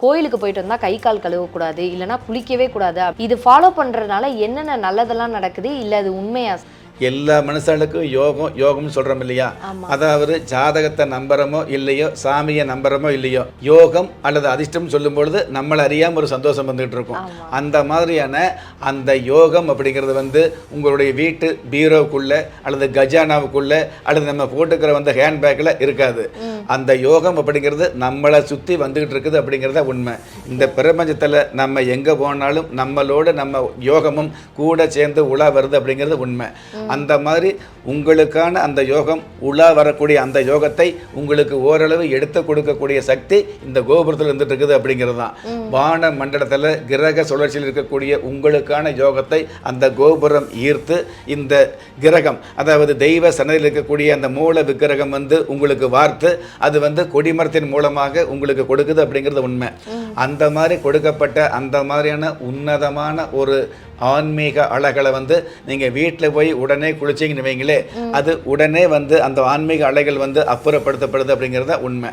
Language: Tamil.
கோயிலுக்கு போயிட்டு வந்தா கை கால் கழுவக்கூடாது, இல்லைன்னா குளிக்கவே கூடாது. இது ஃபாலோ பண்றதுனால என்னென்ன நல்லதெல்லாம் நடக்குது, இல்ல அது உண்மையா? எல்லா மனுஷனுக்கும் யோகம்னு சொல்கிறோம் இல்லையா? அதாவது ஜாதகத்தை நம்புறமோ இல்லையோ, சாமியை நம்புறமோ இல்லையோ, யோகம் அல்லது அதிர்ஷ்டம் சொல்லும் பொழுது நம்மளை அறியாமல் ஒரு சந்தோஷம் வந்துகிட்டு இருக்கும். அந்த மாதிரியான அந்த யோகம் அப்படிங்கிறது உங்களுடைய வீட்டு பீரோவுக்குள்ள அல்லது கஜானாவுக்குள்ள அல்லது நம்ம போட்டுக்கிற ஹேண்ட்பேக்கில் இருக்காது. அந்த யோகம் அப்படிங்கிறது நம்மளை சுற்றி வந்துகிட்டு இருக்குது அப்படிங்கிறத உண்மை. இந்த பிரபஞ்சத்தில் நம்ம எங்கே போனாலும் நம்மளோட நம்ம யோகமும் கூட சேர்ந்து உலா வருது அப்படிங்கிறது உண்மை. அந்த மாதிரி உங்களுக்கான அந்த யோகம் உலா வரக்கூடிய அந்த யோகத்தை உங்களுக்கு ஓரளவு எடுத்து கொடுக்கக்கூடிய சக்தி இந்த கோபுரத்தில் இருந்துட்டு இருக்குது அப்படிங்கிறது தான். வான மண்டலத்தில் கிரக சுழற்சியில் இருக்கக்கூடிய உங்களுக்கான யோகத்தை அந்த கோபுரம் ஈர்த்து இந்த கிரகம், அதாவது தெய்வ சன்னதியில் இருக்கக்கூடிய அந்த மூல விக்கிரகம் உங்களுக்கு வார்த்து அது கொடிமரத்தின் மூலமாக உங்களுக்கு கொடுக்குது அப்படிங்கிறது உண்மை. அந்த மாதிரி கொடுக்கப்பட்ட அந்த மாதிரியான உன்னதமான ஒரு ஆன்மீக அலைகளை நீங்கள் வீட்டில் போய் உடனே குளிச்சிங்கன்னு வைங்களே, அது உடனே அந்த ஆன்மீக அலைகள் அப்புறப்படுத்தப்படுது அப்படிங்கிறத உண்மை.